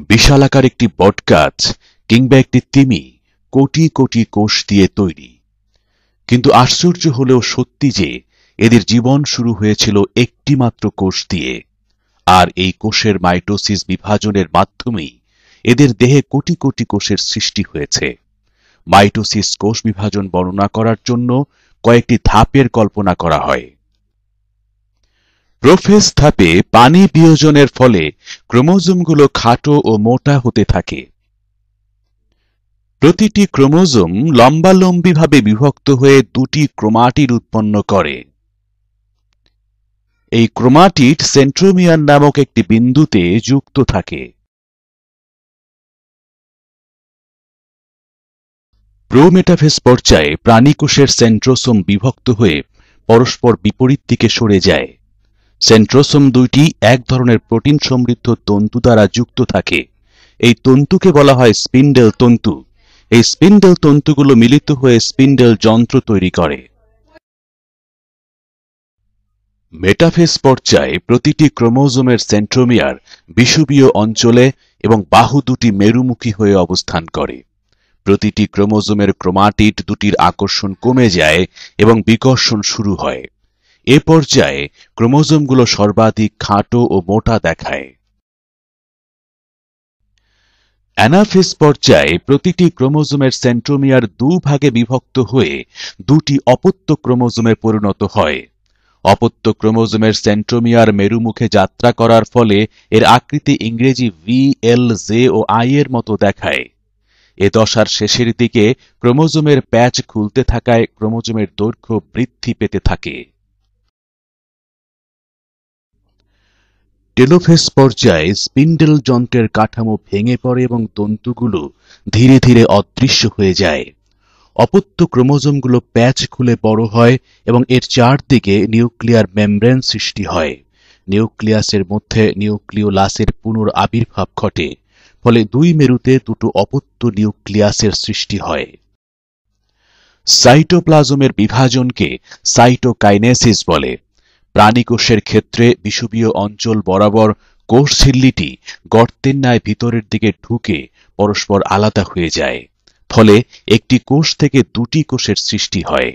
বিশালাকার একটি বটগাছ কিংবা একটি তিমি কোটি কোটি কোষ দিয়ে তৈরি, কিন্তু আশ্চর্য হলেও সত্যি যে এদের জীবন শুরু হয়েছিল একটি মাত্র কোষ দিয়ে, আর এই কোষের মাইটোসিস বিভাজনের মাধ্যমেই এদের দেহে কোটি কোটি কোষের সৃষ্টি হয়েছে। মাইটোসিস কোষ বিভাজন বর্ণনা করার জন্য কয়েকটি ধাপের কল্পনা করা হয়। প্রোফেজ ধাপে পানি বিয়োজনের ফলে ক্রোমোজোমগুলো খাটো ও মোটা হতে থাকে। প্রতিটি ক্রোমোজোম লম্বালম্বিভাবে বিভক্ত হয়ে দুটি ক্রোমাটিড উৎপন্ন করে। এই ক্রোমাটিড সেন্ট্রোমিয়ার নামক একটি বিন্দুতে যুক্ত থাকে। প্রোমেটাফেজ পর্যায়ে প্রাণীকোষের সেন্ট্রোসোম বিভক্ত হয়ে পরস্পর বিপরীত দিকে সরে যায়। সেন্ট্রোসোম দুইটি এক ধরনের প্রোটিন সমৃদ্ধ তন্তু দ্বারা যুক্ত থাকে। এই তন্তুকে বলা হয় স্পিন্ডেল তন্তু। এই স্পিন্ডেল তন্তুগুলো মিলিত হয়ে স্পিন্ডেল যন্ত্র তৈরি করে। মেটাফেজ পর্যায়ে প্রতিটি ক্রোমোজোমের সেন্ট্রোমিয়ার বিষুবীয় অঞ্চলে এবং বাহু দুটি মেরুমুখী হয়ে অবস্থান করে। প্রতিটি ক্রোমোজোমের ক্রোমাটিড দুটির আকর্ষণ কমে যায় এবং বিকর্ষণ শুরু হয়। এ পর্যায়ে ক্রোমোজোমগুলো সর্বাধিক খাটো ও মোটা দেখায়। অ্যানাফেজ পর্যায়ে প্রতিটি ক্রোমোজোমের সেন্ট্রোমিয়ার দুভাগে বিভক্ত হয়ে দুটি অপত্য ক্রোমোজোমে পরিণত হয়। অপত্য ক্রোমোজোমের সেন্ট্রোমিয়ার মেরুমুখে যাত্রা করার ফলে এর আকৃতি ইংরেজি ভি, এল, জে ও আই এর মতো দেখায়। এ দশার শেষের দিকে ক্রোমোজোমের প্যাচ খুলতে থাকায় ক্রোমোজোমের দৈর্ঘ্য বৃদ্ধি পেতে থাকে। টেলোফেজ পর্যায়ে স্পিন্ডেল যন্ত্রের কাঠামো ভেঙে পড়ে এবং তন্তুগুলো ধীরে ধীরে অদৃশ্য হয়ে যায়। অপত্য ক্রোমোজোমগুলো প্যাচ খুলে বড় হয় এবং এর চারদিকে নিউক্লিয়ার মেমব্রেন সৃষ্টি হয়। নিউক্লিয়াসের মধ্যে নিউক্লিওলাসের পুনরাবির্ভাব ঘটে, ফলে দুই মেরুতে দুটো অপত্য নিউক্লিয়াসের সৃষ্টি হয়। সাইটোপ্লাজমের বিভাজনকে সাইটোকাইনেসিস বলে। প্রাণীকোষের ক্ষেত্রে বিষুবীয় অঞ্চল বরাবর কোষ ঝিল্লিটি গর্তের ন্যায় ভিতরের দিকে ঢুকে পরস্পর আলাদা হয়ে যায়, ফলে একটি কোষ থেকে দুটি কোষের সৃষ্টি হয়।